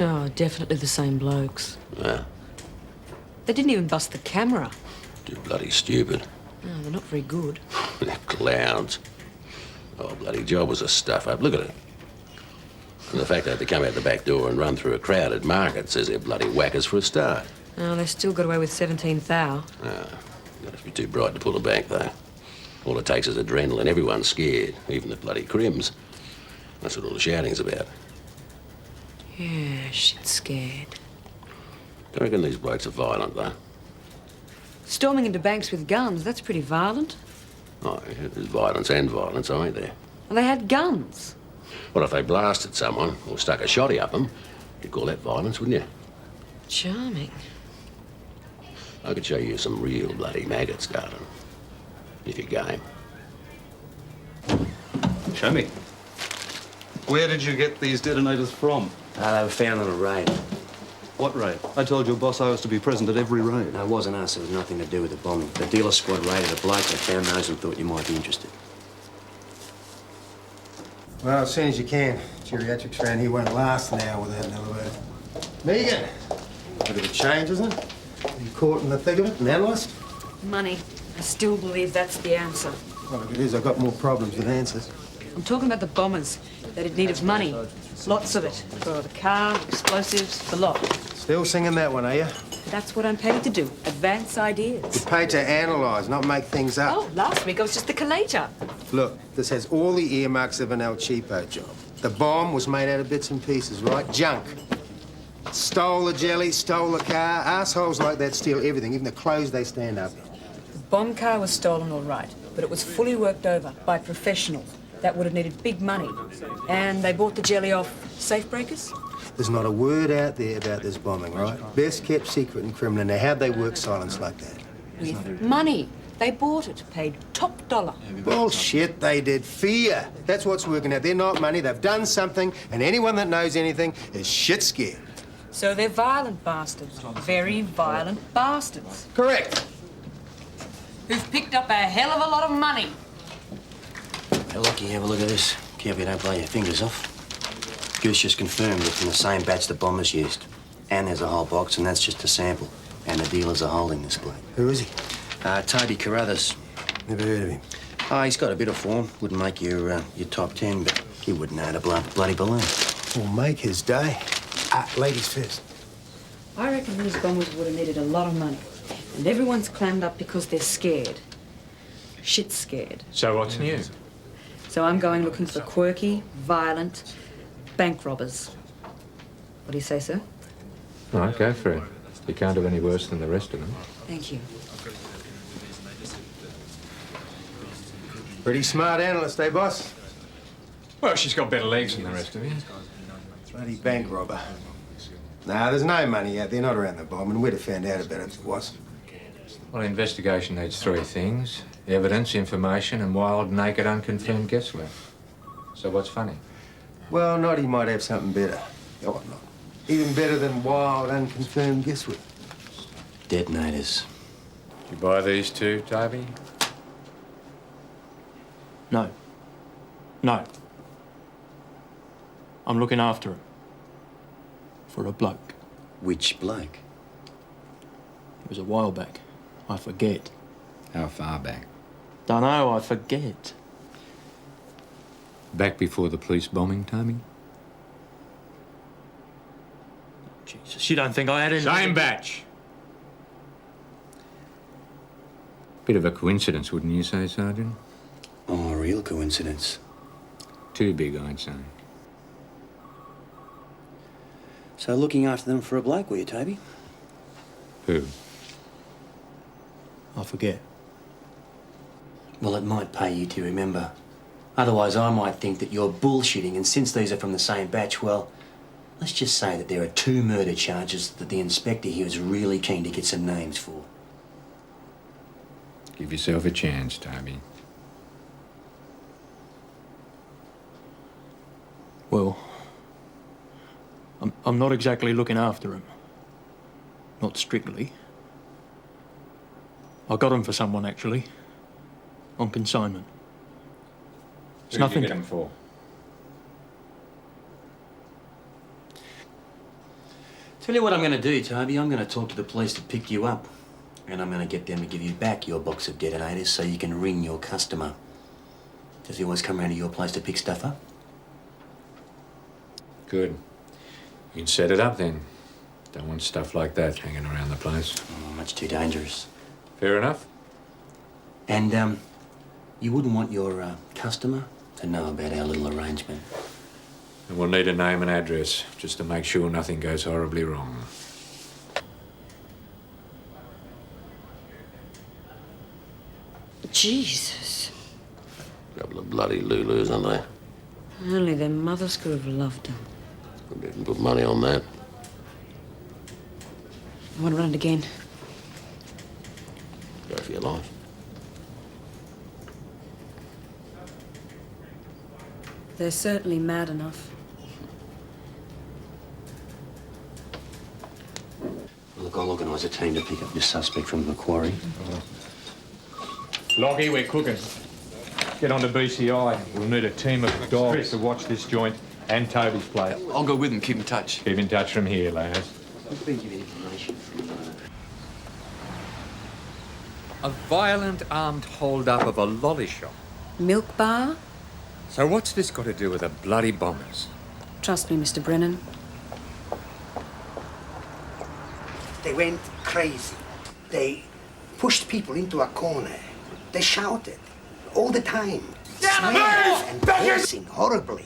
Oh, definitely the same blokes. Yeah. They didn't even bust the camera. Too bloody stupid. Oh, they're not very good. They're clowns. Oh, bloody job was a stuff-up. Look at it. And the fact that they come out the back door and run through a crowded market says they're bloody whackers for a start. Oh, they still got away with 17 thou. Ah, you got to be too bright to pull the bank, though. All it takes is adrenaline. Everyone's scared, even the bloody crims. That's what all the shouting's about. Yeah, shit scared. I reckon these blokes are violent, though. Storming into banks with guns, that's pretty violent. Oh, yeah, there's violence and violence, ain't there? Well, they had guns. Well, if they blasted someone or stuck a shotty up them, you'd call that violence, wouldn't you? Charming. I could show you some real bloody maggots, darling. If you're game. Show me. Where did you get these detonators from? They were found on a raid. What raid? I told your boss I was to be present at every raid. No, it wasn't us. It was nothing to do with the bombing. The dealer squad raided a bloke. They found those and thought you might be interested. Well, as soon as you can. Geriatrics around here won't last an hour without an elevator. Megan, bit of a change, isn't it? You caught in the thick of it, an analyst? Money. I still believe that's the answer. Well, if it is, I've got more problems than answers. I'm talking about the bombers. They did need of money. Lots of it. For the car, explosives, the lot. Still singing that one, are you? That's what I'm paid to do. Advance ideas. You're paid to analyse, not make things up. Oh, last week I was just the collator. Look, this has all the earmarks of an El Cheapo job. The bomb was made out of bits and pieces, right? Junk. Stole the jelly, stole the car. Assholes like that steal everything, even the clothes they stand up in. The bomb car was stolen, all right, but it was fully worked over by professionals. That would have needed big money. And they bought the jelly off safe breakers? There's not a word out there about this bombing, right? Best kept secret in criminal. Now, how'd they work silence like that? With money. They bought it, paid top dollar. Bullshit, they did. Fear. That's what's working out. They're not money. They've done something, and anyone that knows anything is shit scared. So they're violent bastards. Very violent bastards. Correct. Who've picked up a hell of a lot of money. Hey, Lucky, have a look at this. Careful you don't blow your fingers off. Goose just confirmed it's from the same batch the bombers used. And there's a whole box, and that's just a sample. And the dealers are holding this bloke. Who is he? Toby Carrathos. Never heard of him. Oh, he's got a bit of form. Wouldn't make your top 10, but he wouldn't know how to blow up a bloody balloon. Will make his day. Ladies first. I reckon these bombers would have needed a lot of money. And everyone's clammed up because they're scared. Shit scared. So what's new? So I'm going looking for quirky, violent bank robbers. What do you say, sir? All right, go for it. You can't do any worse than the rest of them. Thank you. Pretty smart analyst, eh, boss? Well, she's got better legs than the rest of you. Bloody bank robber. Nah, there's no money out there, not around the bomb, and we'd have found out about it if it was. Well, investigation needs three things: evidence, information, and wild, naked, unconfirmed guesswork. So what's funny? Well, Noddy might have something better. Oh, not. Even better than wild, unconfirmed guesswork. Detonators. Did you buy these two, Toby? No. No. I'm looking after him. For a bloke. Which bloke? It was a while back. I forget. How far back? Dunno, I forget. Back before the police bombing, Toby? Jesus, you don't think I had any... Same batch. Bit of a coincidence, wouldn't you say, Sergeant? Oh, a real coincidence. Too big, I'd say. So looking after them for a bloke, were you, Toby? Who? I forget. Well, it might pay you to remember. Otherwise, I might think that you're bullshitting, and since these are from the same batch, well, let's just say that there are 2 murder charges that the inspector here is really keen to get some names for. Give yourself a chance, Toby. Well, I'm not exactly looking after him. Not strictly. I got him for someone, actually. On consignment. It's Who did you get him for? Tell you what I'm going to do, Toby. I'm going to talk to the police to pick you up. And I'm going to get them to give you back your box of detonators so you can ring your customer. Does he always come round to your place to pick stuff up? Good. You can set it up then. Don't want stuff like that hanging around the place. Oh, much too dangerous. Fair enough? And, you wouldn't want your, customer to know about our little arrangement. And we'll need a name and address, just to make sure nothing goes horribly wrong. Jesus. Couple of bloody Lulus, aren't they? Only their mothers could have loved them. We didn't put money on that. I want to run it again. Go for your life. They're certainly mad enough. Look, I'll organise a team to pick up this suspect from the quarry. Lockie, we're cooking. Get on to BCI. We'll need a team of dogs to watch this joint and Toby's place. I'll go with him, keep in touch. Keep in touch from here, lads. A violent armed hold-up of a lolly shop. Milk bar? So what's this got to do with the bloody bombers? Trust me, Mr. Brennan. They went crazy. They pushed people into a corner. They shouted all the time, swearing and cursing horribly.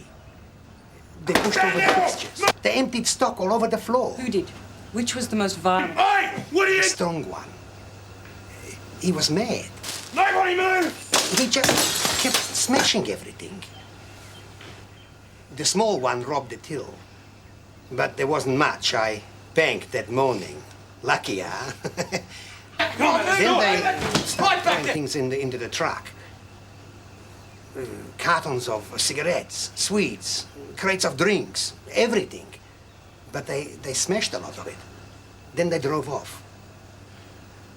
They pushed over the fixtures. They emptied stock all over the floor. Who did? Which was the most violent? The strong one. He was mad. Nobody move! He just kept smashing everything. The small one robbed the till. But there wasn't much. I banked that morning. Lucky, huh? Then they started throwing things into the truck. Cartons of cigarettes, sweets, crates of drinks, everything. But they smashed a lot of it. Then they drove off.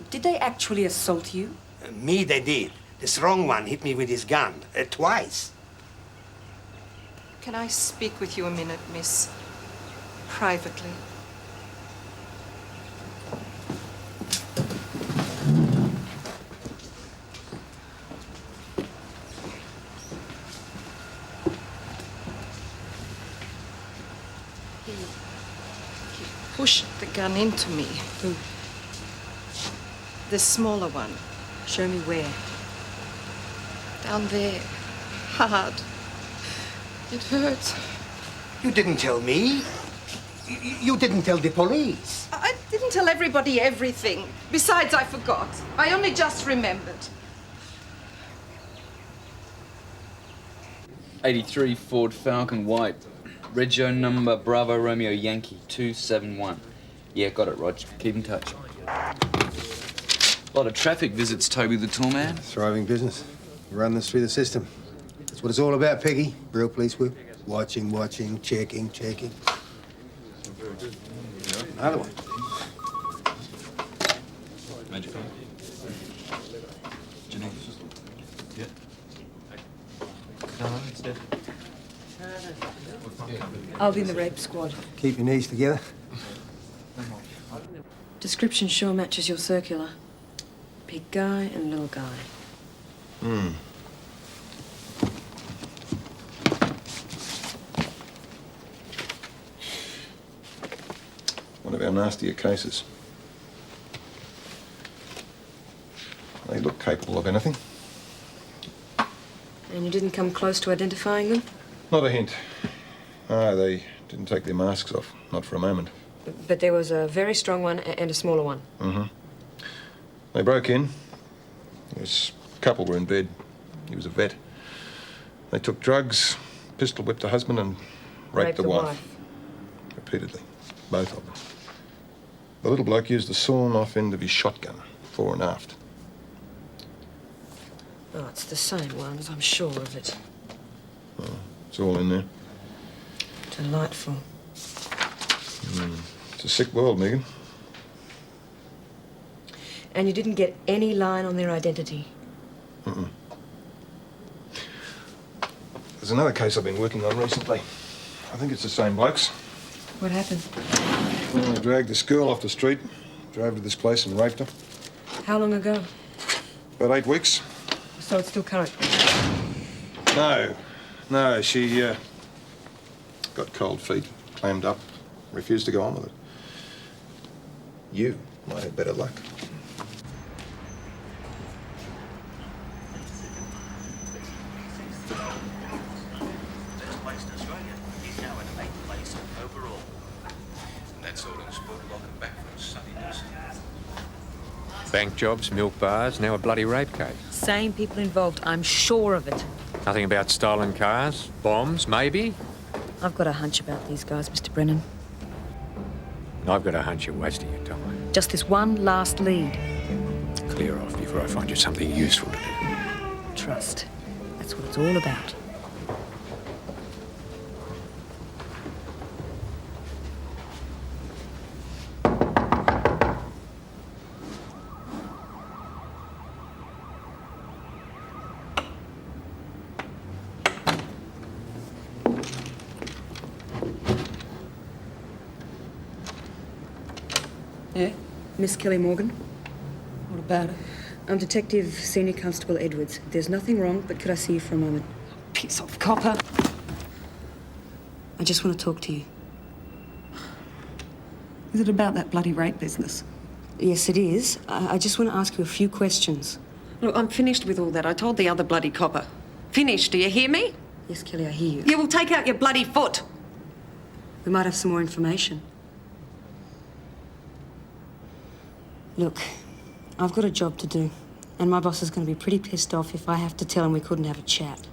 Did they actually assault you? Me, they did. The strong one hit me with his gun, twice. Can I speak with you a minute, miss? Privately. He pushed the gun into me. Who? The smaller one. Show me where. Down there. Hard. It hurts. You didn't tell me. You didn't tell the police. I didn't tell everybody everything. Besides, I forgot. I only just remembered. 83 Ford Falcon White. Rego number Bravo Romeo Yankee 271. Yeah, got it, Rog. Keep in touch. A lot of traffic visits, Toby the Tool Man. Thriving business. Run this through the system. That's what it's all about, Peggy. Real police work. Watching, checking. Another one. Magic. Genetics. Yeah. No, it's dead. I'll be in the rape squad. Keep your knees together. Description sure matches your circular. Big guy and little guy. One of our nastier cases. They look capable of anything. And you didn't come close to identifying them? Not a hint. No, they Didn't take their masks off, not for a moment. But there was a very strong one and a smaller one. Mm-hmm. They broke in. A couple were in bed. He was a vet. They took drugs, pistol whipped the husband and raped the wife. Repeatedly. Both of them. The little bloke used the sawn-off end of his shotgun, fore and aft. Oh, it's the same ones, I'm sure of it. Oh, it's all in there. Delightful. It's a sick world, Megan. And you didn't get any line on their identity? Mm-mm. There's another case I've been working on recently. I think it's the same blokes. What happened? Well, they dragged this girl off the street, drove to this place and raped her. How long ago? About 8 weeks. So it's still current? No, she got cold feet, clammed up, refused to go on with it. You might have better luck. Bank jobs, milk bars, now a bloody rape case. Same people involved, I'm sure of it. Nothing about stolen cars, bombs, maybe? I've got a hunch about these guys, Mr. Brennan. I've got a hunch you're wasting your time. Just this one last lead. Clear off before I find you something useful to do. Trust. That's what it's all about. Yeah? Miss Kelly Morgan? What about it? I'm Detective Senior Constable Edwards. There's nothing wrong, but could I see you for a moment? Piece of copper. I just want to talk to you. Is it about that bloody rape business? Yes, it is. I just want to ask you a few questions. Look, I'm finished with all that. I told the other bloody copper. Finished, do you hear me? Yes, Kelly, I hear you. Yeah, well, take out your bloody foot. We might have some more information. Look, I've got a job to do, and my boss is going to be pretty pissed off if I have to tell him we couldn't have a chat.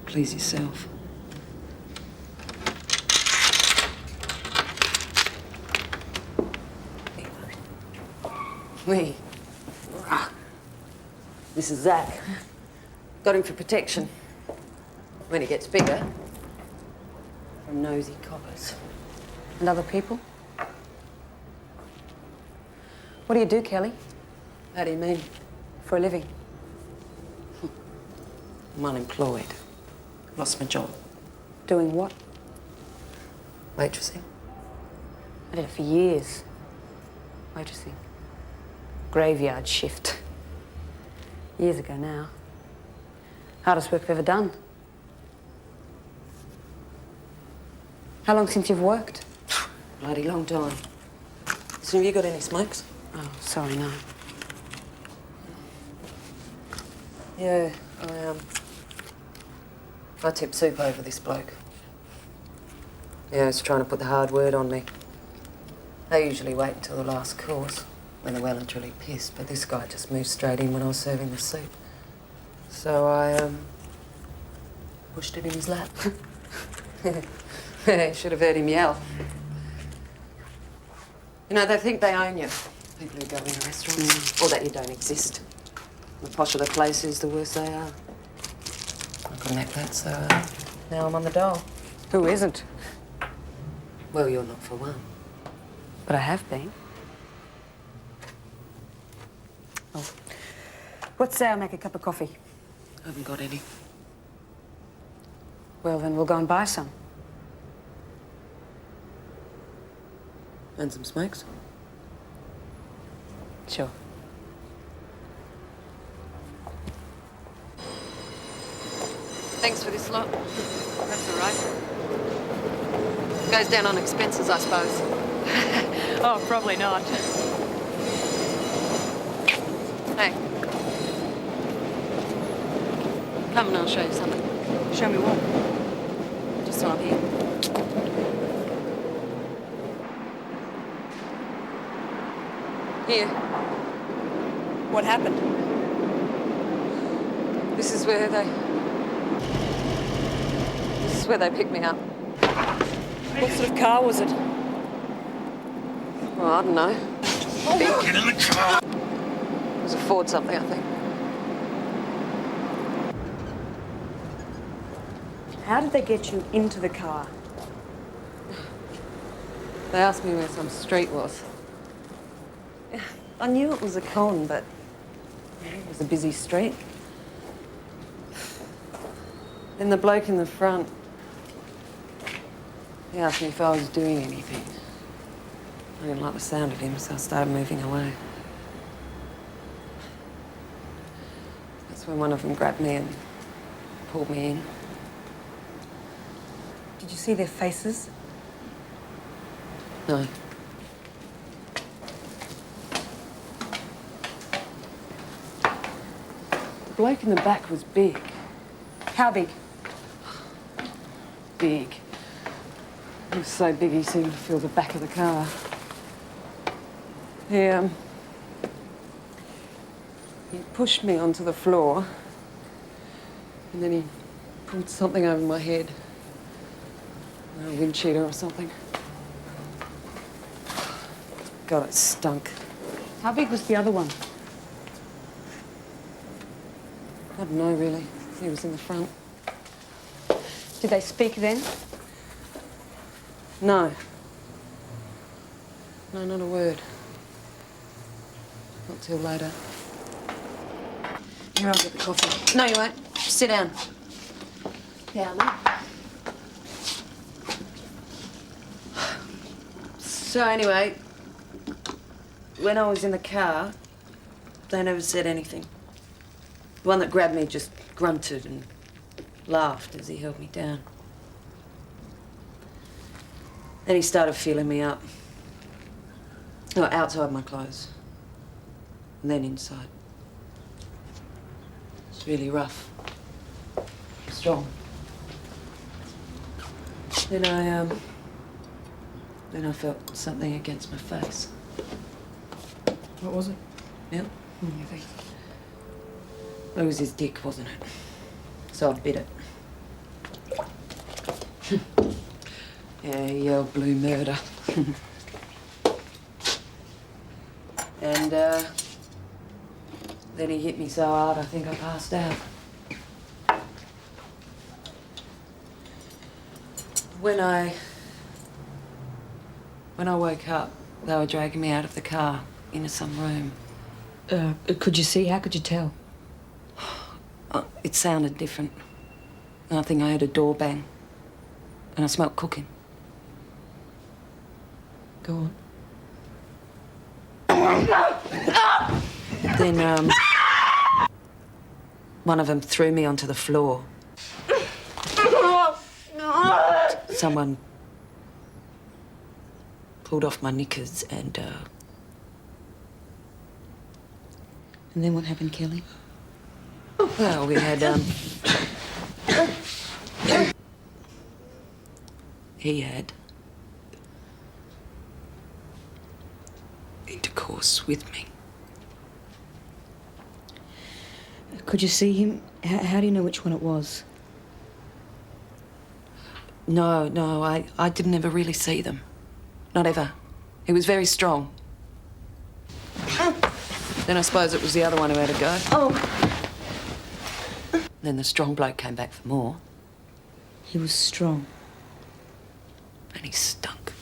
Please yourself. Me. This is Zach. Got him for protection. When he gets bigger, from nosy coppers. And other people? What do you do, Kelly? How do you mean? For a living? I'm unemployed. Lost my job. Doing what? Waitressing. I did it for years. Waitressing. Graveyard shift. Years ago now. Hardest work I've ever done. How long since you've worked? Bloody long time. So have you got any smokes? Oh, sorry, no. Yeah, I tipped soup over this bloke. Yeah, he's trying to put the hard word on me. They usually wait until the last course, when they're well and truly pissed, but this guy just moved straight in when I was serving the soup. So I, pushed him in his lap. Should have heard him yell. You know, they think they own you, people who go in restaurants, or that you don't exist. The posher the place is, the worse they are. I couldn't act that, so now I'm on the dole. Who isn't? Well, you're not for one. But I have been. Oh. What say I make a cup of coffee? I haven't got any. Well, then we'll go and buy some. And some smokes? Sure. Thanks for this lot. That's all right. Goes down on expenses, I suppose. Oh, probably not. Hey. Come and I'll show you something. Show me what? Just on here. Here. What happened? This is where they picked me up. What sort of car was it? Well, I don't know. Get in the car. It was a Ford something, I think. How did they get you into the car? They asked me where some street was. I knew it was a con, but it was a busy street. Then the bloke in the front, he asked me if I was doing anything. I didn't like the sound of him, so I started moving away. That's when one of them grabbed me and pulled me in. Did you see their faces? No. The bloke in the back was big. How big? Big. He was so big he seemed to fill the back of the car. He pushed me onto the floor, and then he pulled something over my head. A wind cheater or something. God, it stunk. How big was the other one? I don't know, really. He was in the front. Did they speak then? No. No, not a word. Not till later. Here, I'll get the coffee. No, you won't. Sit down. Down there. So anyway, when I was in the car, they never said anything. The one that grabbed me just grunted and laughed as he held me down. Then he started feeling me up. No, outside my clothes. And then inside. It's really rough. Strong. Then I felt something against my face. What was it? Yep. You think? It was his dick, wasn't it? So I bit it. Yeah, he yelled blue murder. And then he hit me so hard I think I passed out. When I woke up, they were dragging me out of the car into some room. Could you see? How could you tell? It sounded different. I think I heard a door bang. And I smelled cooking. Go on. Then, one of them threw me onto the floor. Someone pulled off my knickers and then what happened, Kelly? well, we had, he had intercourse with me. Could you see him? How do you know which one it was? No, I didn't ever really see them. Not ever. He was very strong. Then I suppose it was the other one who had a go. Oh. Then the strong bloke came back for more. He was strong. And he stunk.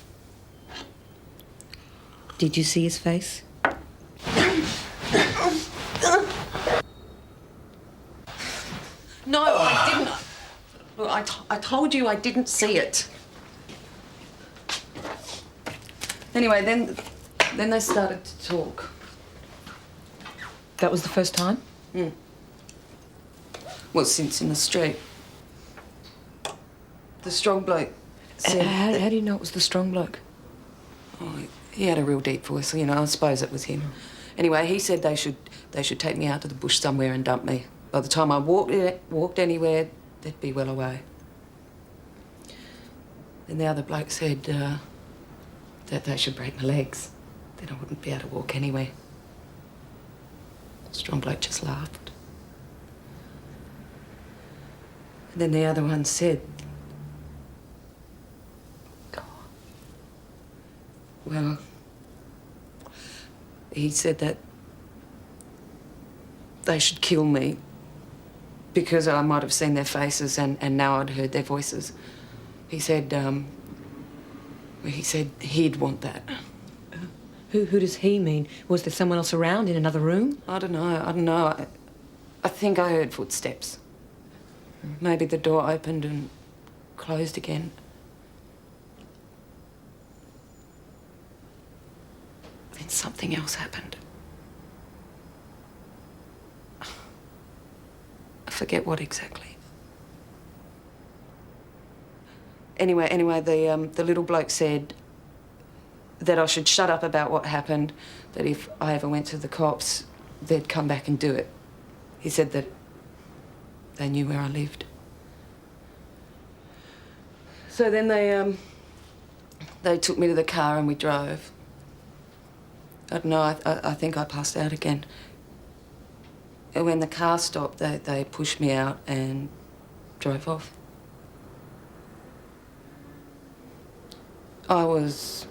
Did you see his face? No, I didn't. Look, I told you I didn't see it. Anyway, then they started to talk. That was the first time? Well, since in the street. The strong bloke said... How do you know it was the strong bloke? Oh, he had a real deep voice, you know, I suppose it was him. Anyway, he said they should take me out to the bush somewhere and dump me. by the time I walked anywhere, they'd be well away. Then the other bloke said that they should break my legs. Then I wouldn't be able to walk anywhere. The strong bloke just laughed. And then the other one said, well, he said that they should kill me because I might have seen their faces and now I'd heard their voices. He said he'd want that. Who does he mean? Was there someone else around in another room? I don't know. I think I heard footsteps. Maybe the door opened and closed again. Then something else happened. I forget what exactly. Anyway, the little bloke said that I should shut up about what happened, that if I ever went to the cops, they'd come back and do it. He said that they knew where I lived. So then they took me to the car and we drove. I don't know, I think I passed out again. And when the car stopped, they pushed me out and drove off. I was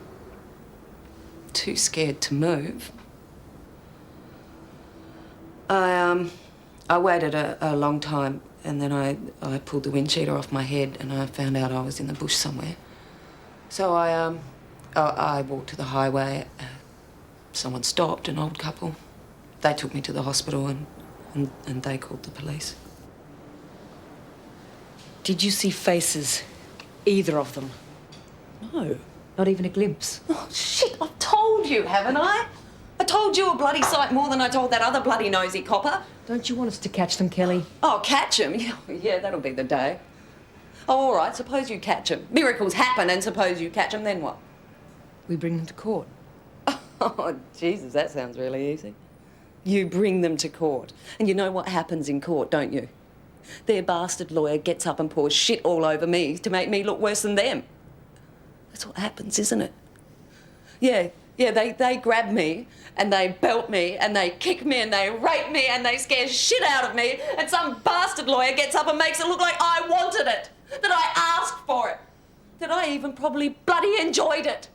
too scared to move. I waited a long time and then I pulled the wind cheater off my head and I found out I was in the bush somewhere. So I walked to the highway. Someone stopped, an old couple. They took me to the hospital and they called the police. Did you see faces? Either of them? No, not even a glimpse. Oh, shit, I've told you, haven't I? I told you a bloody sight more than I told that other bloody nosy copper. Don't you want us to catch them, Kelly? Oh, catch them? Yeah, that'll be the day. Oh, all right, suppose you catch them. Miracles happen and suppose you catch them, then what? We bring them to court. Oh, Jesus, that sounds really easy. You bring them to court. And you know what happens in court, don't you? Their bastard lawyer gets up and pours shit all over me to make me look worse than them. That's what happens, isn't it? Yeah, they grab me and they belt me and they kick me and they rape me and they scare shit out of me and some bastard lawyer gets up and makes it look like I wanted it, that I asked for it, that I even probably bloody enjoyed it.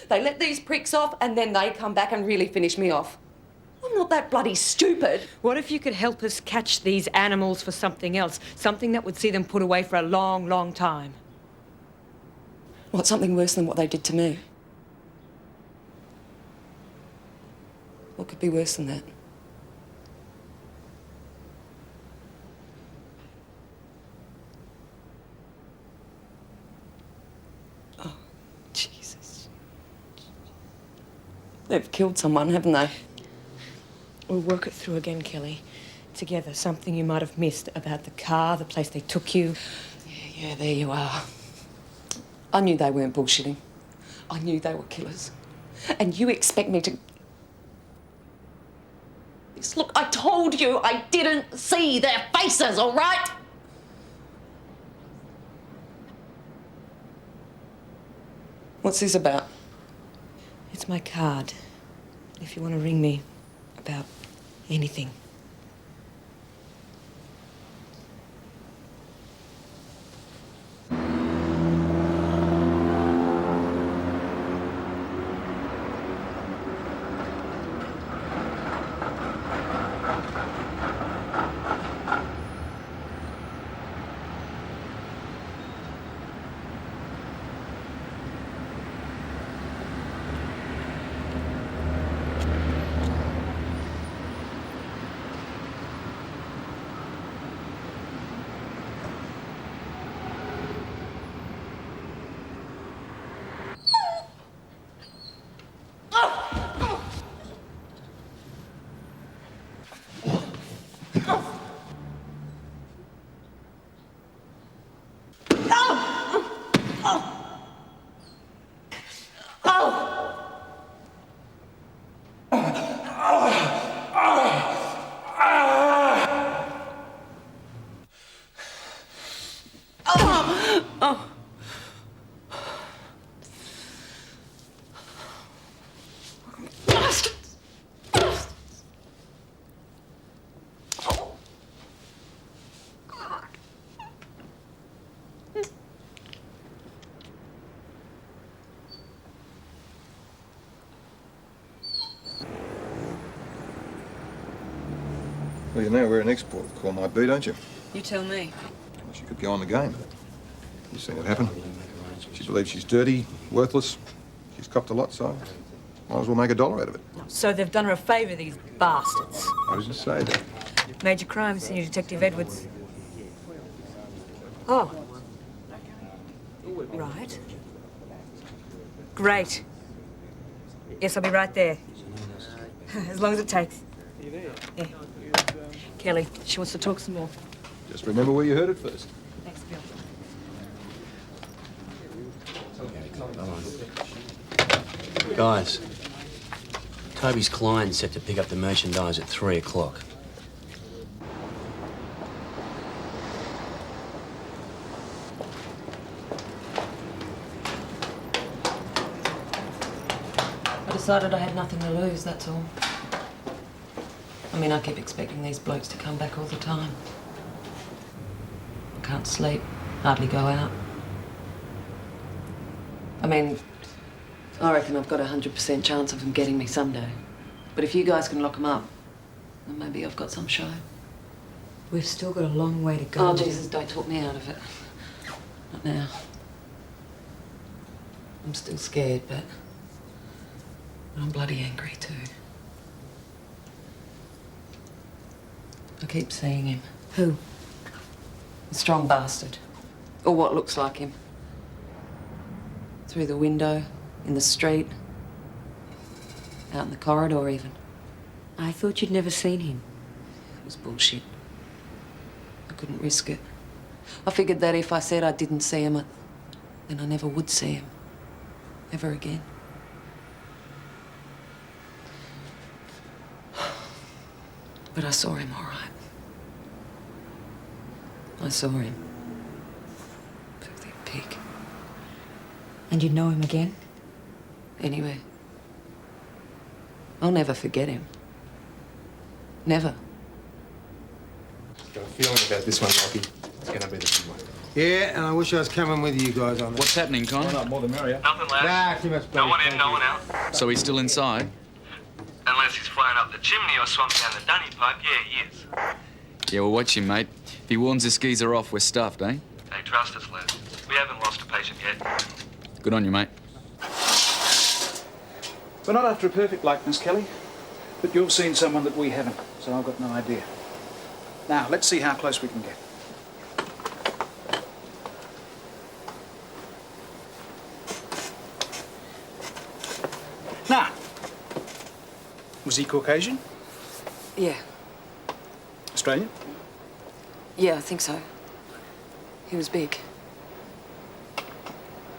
They let these pricks off and then they come back and really finish me off. I'm not that bloody stupid. What if you could help us catch these animals for something else? Something that would see them put away for a long, long time. What, something worse than what they did to me? What could be worse than that? Oh, Jesus. They've killed someone, haven't they? We'll work it through again, Kelly. Together, something you might have missed about the car, the place they took you. Yeah, there you are. I knew they weren't bullshitting. I knew they were killers. And you expect me to... Look, I told you I didn't see their faces, all right? What's this about? It's my card. If you want to ring me about anything. Well, you know where an export of call might be, don't you? You tell me. Well, she could go on the game. You've seen it happen. She believes she's dirty, worthless. She's copped a lot, so might as well make $1 out of it. So they've done her a favour, these bastards. I didn't say that. Major Crime Senior Detective Edwards. Oh. Right. Great. Yes, I'll be right there. As long as it takes. Yeah. Kelly, she wants to talk some more. Just remember where you heard it first. Thanks, Bill. Guys, Toby's client's set to pick up the merchandise at 3 o'clock. I decided I had nothing to lose, that's all. I mean, I keep expecting these blokes to come back all the time. I can't sleep, hardly go out. I mean, I reckon I've got a 100% chance of them getting me someday. But if you guys can lock them up, then maybe I've got some show. We've still got a long way to go. Oh, Jesus, don't talk me out of it. Not now. I'm still scared, but I'm bloody angry too. I keep seeing him. Who? The strong bastard. Or what looks like him. Through the window, in the street, out in the corridor even. I thought you'd never seen him. It was bullshit. I couldn't risk it. I figured that if I said I didn't see him, then I never would see him. Ever again. But I saw him all right. I saw him. Filthy pig. And you'd know him again? Anyway. I'll never forget him. Never. Got a feeling about this one, Rocky. It's going to be the big one. Yeah, and I wish I was coming with you guys on that. What's happening, Con? Why not? More the merrier. Nothing, lads. Nah, too much bloody No one in, thank no you. one out. So he's still inside? Unless he's flying up the chimney or swamping down the dunny pipe, yeah, he is. Yeah, well, watch him, mate. If he warns this geezer off, we're stuffed, eh? Hey, trust us, lads. We haven't lost a patient yet. Good on you, mate. We're not after a perfect likeness, Kelly, but you've seen someone that we haven't, so I've got no idea. Now, let's see how close we can get. Now, was he Caucasian? Yeah. Australian? Yeah, I think so. He was big.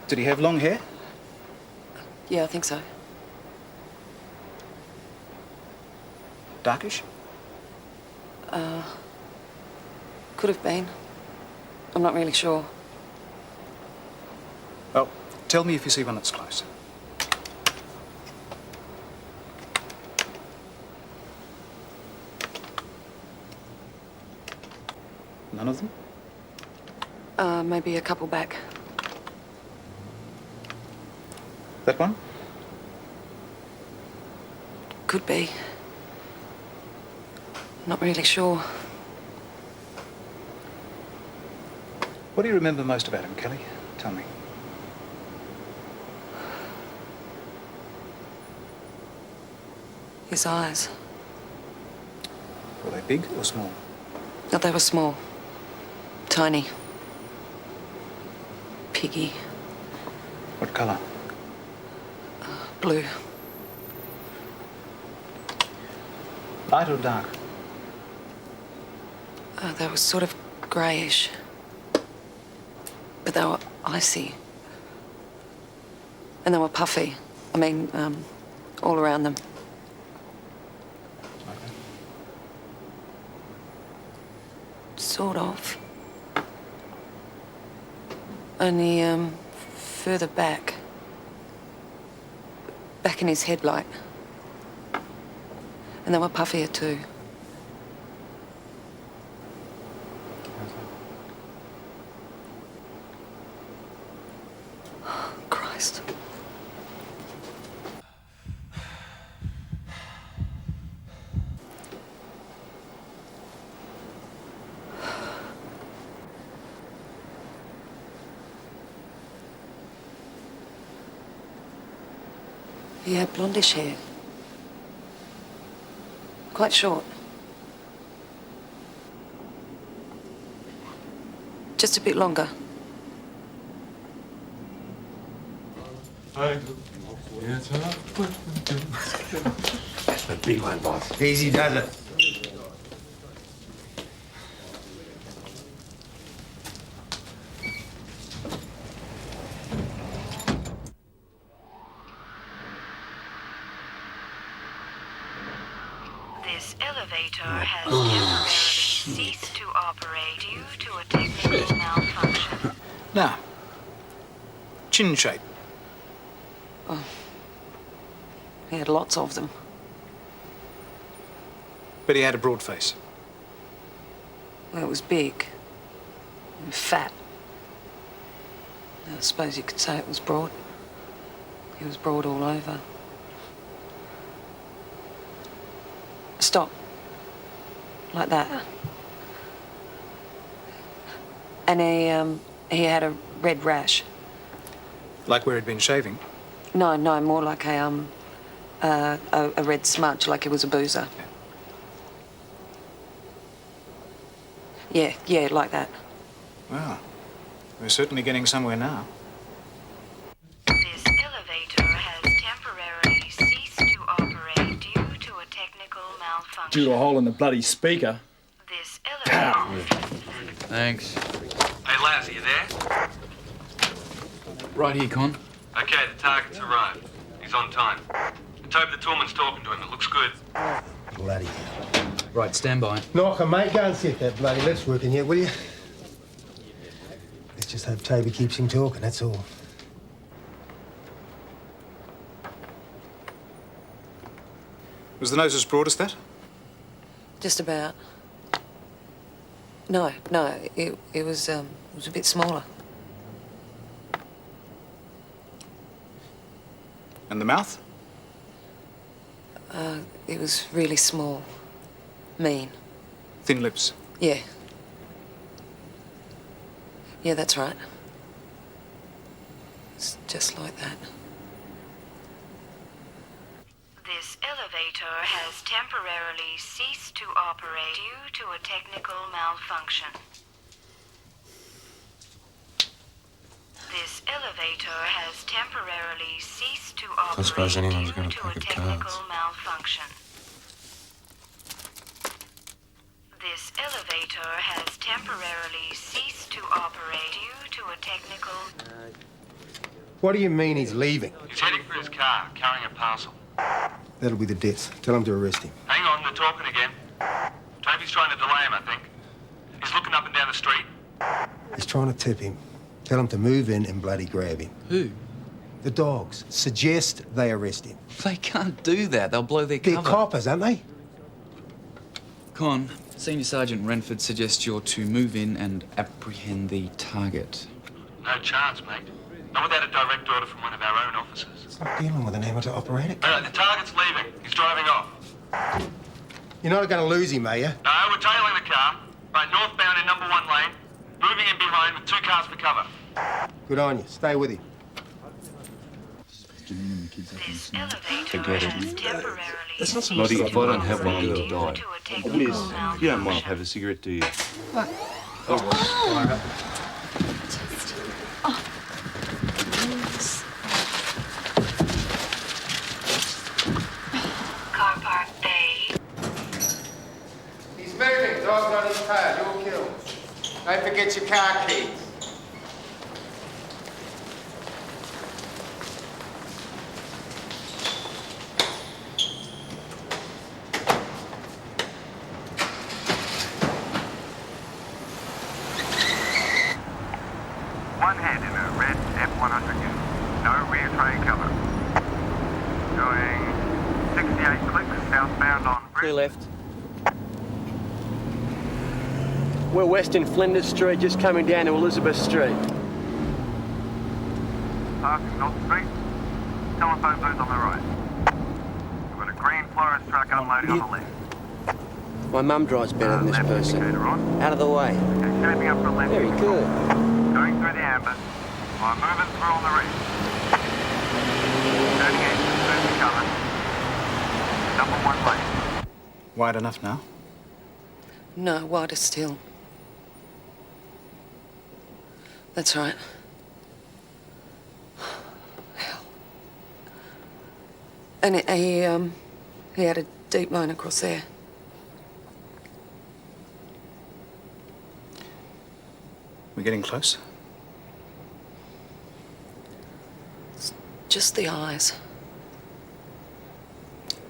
Did he have long hair? Yeah, I think so. Darkish? Could have been. I'm not really sure. Well, tell me if you see one that's close. None of them? Maybe a couple back. That one? Could be. Not really sure. What do you remember most about him, Kelly? Tell me. His eyes. Were they big or small? No, they were small. Tiny. Piggy. What colour? Blue. Light or dark? They were sort of greyish. But they were icy. And they were puffy. I mean, all around them. Sort of. Only, further back. Back in his headlight. And they were puffier too. Christ. He had blondish hair. Quite short. Just a bit longer. That's the big one, boss. Easy does it. This elevator has temporarily ceased to operate due to a technical malfunction. Now, chin shape. Oh. He had lots of them. But he had a broad face. Well, it was big. And fat. I suppose you could say it was broad. He was broad all over. Stop. Like that. And he had a red rash. Like where he'd been shaving? No, more like a red smudge, like he was a boozer. Yeah, like that. Well, we're certainly getting somewhere now. This elevator has temporarily ceased to operate due to a technical malfunction. Due to a hole in the bloody speaker. This elevator... Thanks. Hey, Laz, are you there? Right here, Con. Okay, the target's arrived. He's on time. Toby the toolman's talking to him. It looks good. Bloody hell. Right, stand by. Knocker, mate, go and set that bloody lips working yet, will you? Let's just hope Toby keeps him talking, that's all. Was the nose as broad as that? Just about. No, it was a bit smaller. And the mouth? It was really small. Mean. Thin lips. Yeah. Yeah, that's right. It's just like that. This elevator has temporarily ceased to operate due to a technical malfunction. This elevator has temporarily ceased to operate suppose anyone's due gonna to a pocket technical cards. malfunction. This elevator has temporarily ceased to operate due to a technical... What do you mean he's leaving? He's heading for his car, carrying a parcel. That'll be the debts. Tell him to arrest him. Hang on, they're talking again. Toby's trying to delay him, I think. He's looking up and down the street. He's trying to tip him. Tell him to move in and bloody grab him. Who? The dogs. Suggest they arrest him. They can't do that. They'll blow their They're cover. coppers, aren't they? Con, Senior Sergeant Renford suggests you're to move in and apprehend the target. No chance, mate. Not without a direct order from one of our own officers. It's not dealing with an amateur operator. All right, the target's leaving. He's driving off. You're not going to lose him, are you? No, we're tailing the car. Right, northbound in number 1 lane. Moving in behind with 2 cars for cover. Good on you. Stay with him. This elevator has temporarily That's not so ceased much to if I don't have one operate girl due die. to a Liz, technical you don't mind malfunction. have a cigarette, do you? Car park bay. He's moving. Dog's on his tail. You'll kill. Don't forget your car keys. One head in a red F100 unit. No rear tray cover. Going 68 clicks southbound on Clear left. We're west in Flinders Street, just coming down to Elizabeth Street. Passing North Street. Telephone booth on the right. We've got a green florist truck unloading on the left. My mum drives better than this person. Out of the way. Shaping up for left. Very good. Going through the amber. While moving through on the red. Turning in. cars are covered. Number 1 lane. Wide enough now? No, wider still. That's right. Hell. And he had a deep line across there. We're getting close. It's just the eyes.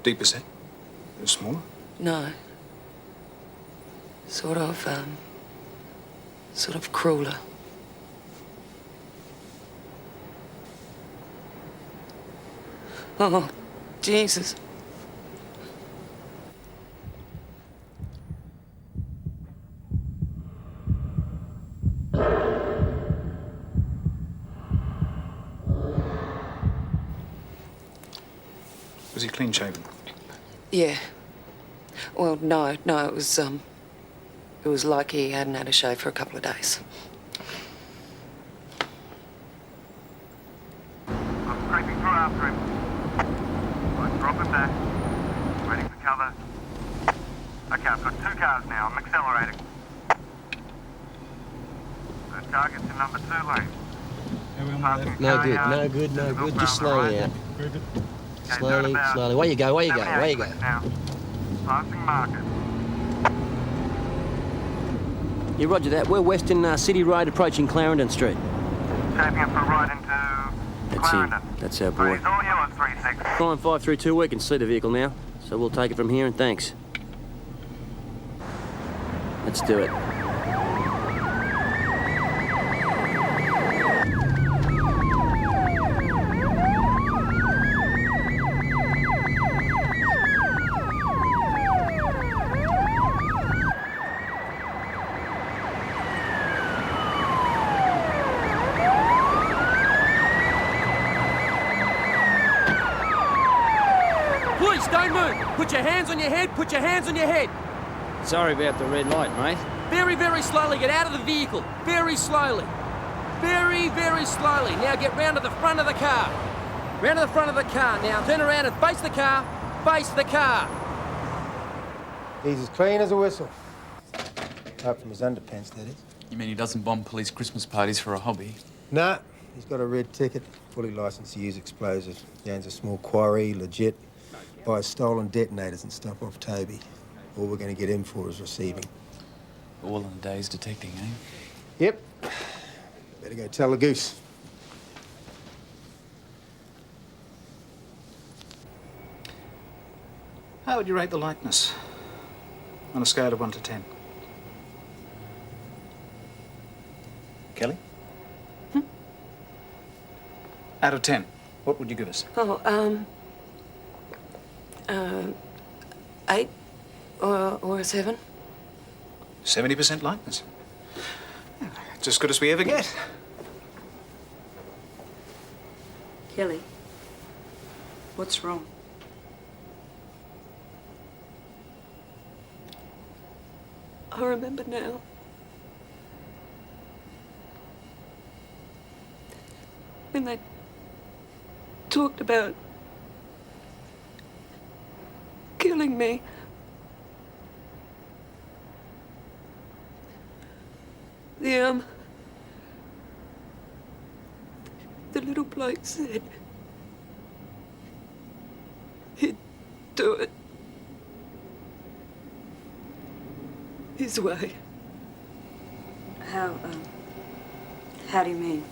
Deeper set? Smaller? No. Sort of crueler. Oh, Jesus. Was he clean shaven? Yeah. Well, no, it was like he hadn't had a shave for a couple of days. I'm scraping through after him. Let's drop him back. Waiting for cover. Okay, I've got 2 cars now. I'm accelerating. The target's in number 2 lane. No good. Just slowly out. Slowly. Where you go? Now. Passing market. Yeah, roger that. We're Western City Road approaching Clarendon Street. Shaping up for a ride into Clarendon. That's our boy. He's all yours, 3-6. 9532, we can see the vehicle now. So we'll take it from here and thanks. Let's do it. Don't move! Put your hands on your head, put your hands on your head! Sorry about the red light, mate. Very, very slowly, get out of the vehicle. Very slowly. Very, very slowly. Now get round to the front of the car. Round to the front of the car. Now turn around and face the car. Face the car. He's as clean as a whistle. Apart from his underpants, that is. You mean he doesn't bomb police Christmas parties for a hobby? Nah, he's got a red ticket, fully licensed to use explosives. He owns a small quarry, legit. Buys stolen detonators and stuff off Toby. All we're going to get him for is receiving. All in a day's detecting, eh? Yep. Better go tell the goose. How would you rate the likeness? On a scale of 1 to 10. Kelly? Out of 10, what would you give us? 8 or a 7. 70% likeness. It's as good as we ever get. Kelly, what's wrong? I remember now. When they talked about killing me. The little bloke said he'd do it his way. How do you mean?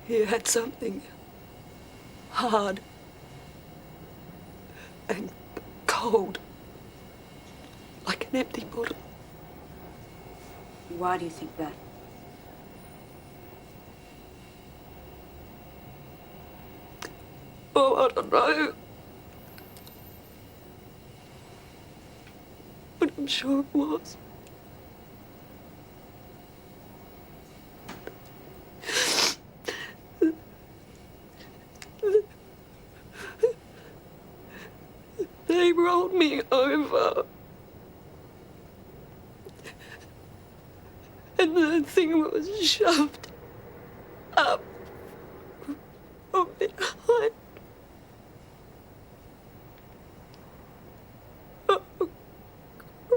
He had something hard and cold, like an empty bottle. Why do you think that? Oh, I don't know. But I'm sure it was. They rolled me over And the thing was shoved up from behind. Oh,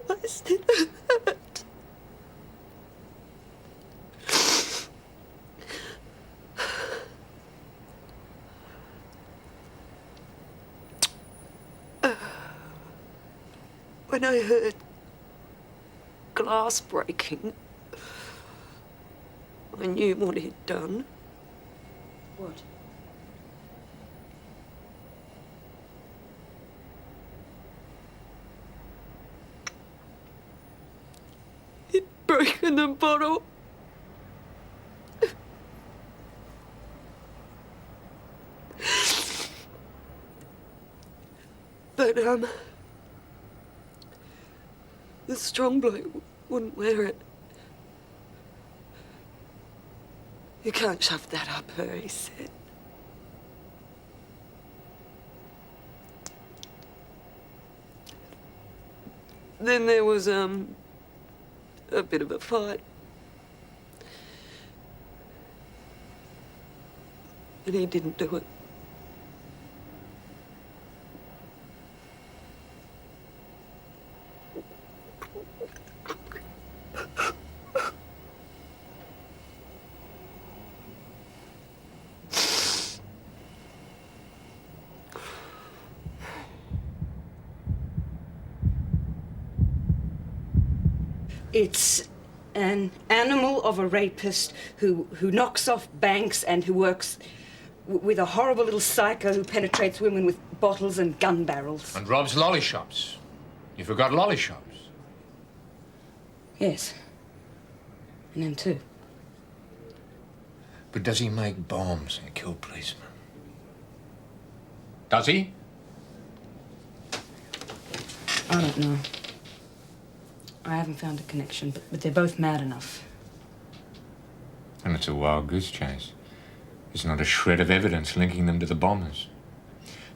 Christ, it hurt. When I heard glass breaking, I knew what he'd done. What? He'd broken the bottle. But, the strong bloke wouldn't wear it. You can't shove that up her, he said. Then there was, a bit of a fight. And he didn't do it. It's an animal of a rapist who knocks off banks and who works with a horrible little psycho who penetrates women with bottles and gun barrels. And robs lolly shops. You forgot lolly shops. Yes. And them too. But does he make bombs and kill policemen? Does he? I don't know. I haven't found a connection, but they're both mad enough. And it's a wild goose chase. There's not a shred of evidence linking them to the bombers.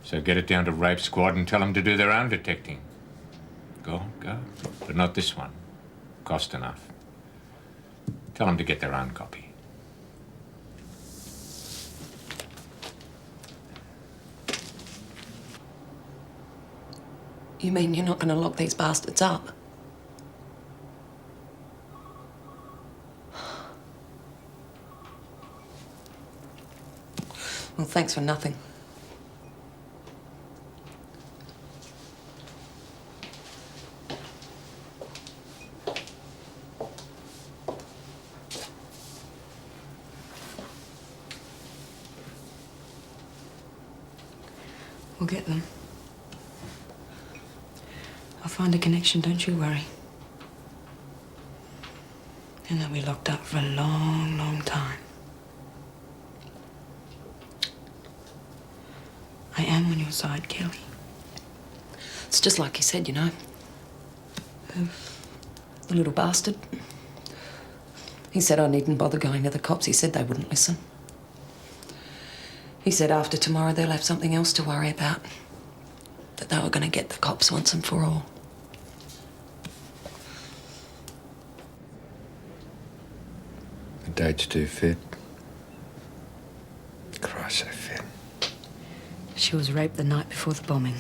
So get it down to Rape Squad and tell them to do their own detecting. Go. But not this one. Cost enough. Tell them to get their own copy. You mean you're not going to lock these bastards up? Well, thanks for nothing. We'll get them. I'll find a connection, don't you worry. And they'll be locked up for a long, long time. I am on your side, Kelly. It's just like he said, you know. The little bastard. He said I needn't bother going to the cops. He said they wouldn't listen. He said after tomorrow they'll have something else to worry about. That they were going to get the cops once and for all. The dates do fit. Christ, they fit. She was raped the night before the bombing.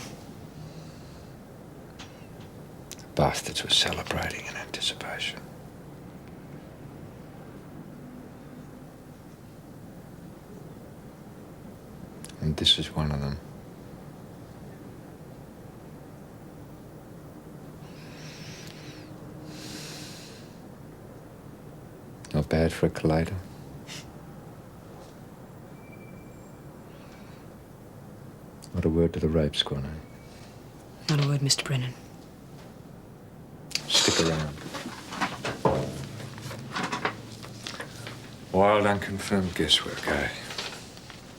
The bastards were celebrating in anticipation. And this is one of them. Not bad for a collider. Not a word to the rape squad, eh? Not a word, Mr. Brennan. Stick around. Wild, unconfirmed guesswork, eh?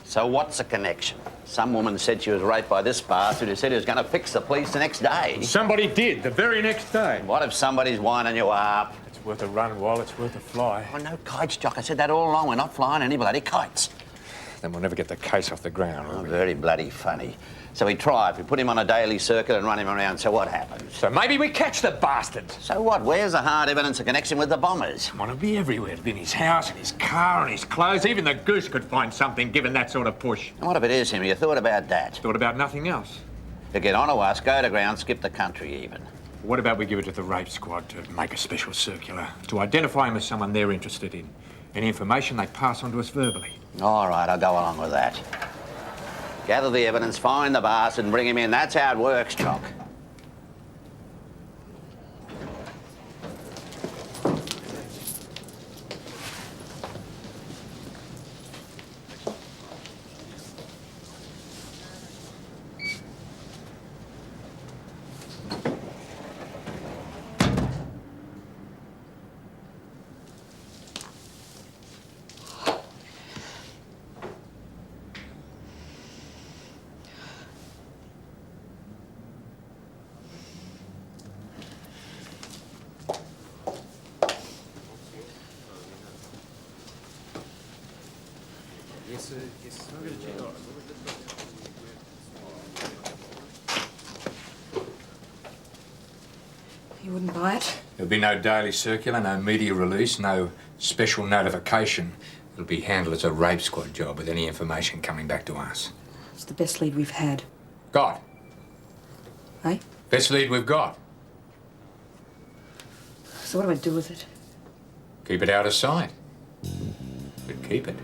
So what's the connection? Some woman said she was raped by this bastard who said he was going to fix the police the next day. Somebody did, the very next day. What if somebody's winding you up? It's worth a run while it's worth a fly. Oh, no kites, Jock. I said that all along. We're not flying any bloody kites. then we'll never get the case off the ground, will Oh, we? very bloody funny. So we tried. We put him on a daily circuit and run him around. So what happens? So maybe we catch the bastard. So what? Where's the hard evidence of connection with the bombers? Want to be everywhere. In his house, in his car, in his clothes. Even the goose could find something given that sort of push. And what if it is him? You thought about that? Thought about nothing else. To get onto us, go to ground, skip the country even. What about we give it to the rape squad to make a special circular, to identify him as someone they're interested in? Any information they pass on to us verbally. All right, I'll go along with that. Gather the evidence, find the bastard and bring him in. That's how it works, Choc. You wouldn't buy it? There'll be no daily circular, no media release, no special notification. It'll be handled as a rape squad job with any information coming back to us. It's the best lead we've had. God. Eh? Best lead we've got. So what do I do with it? Keep it out of sight. But keep it.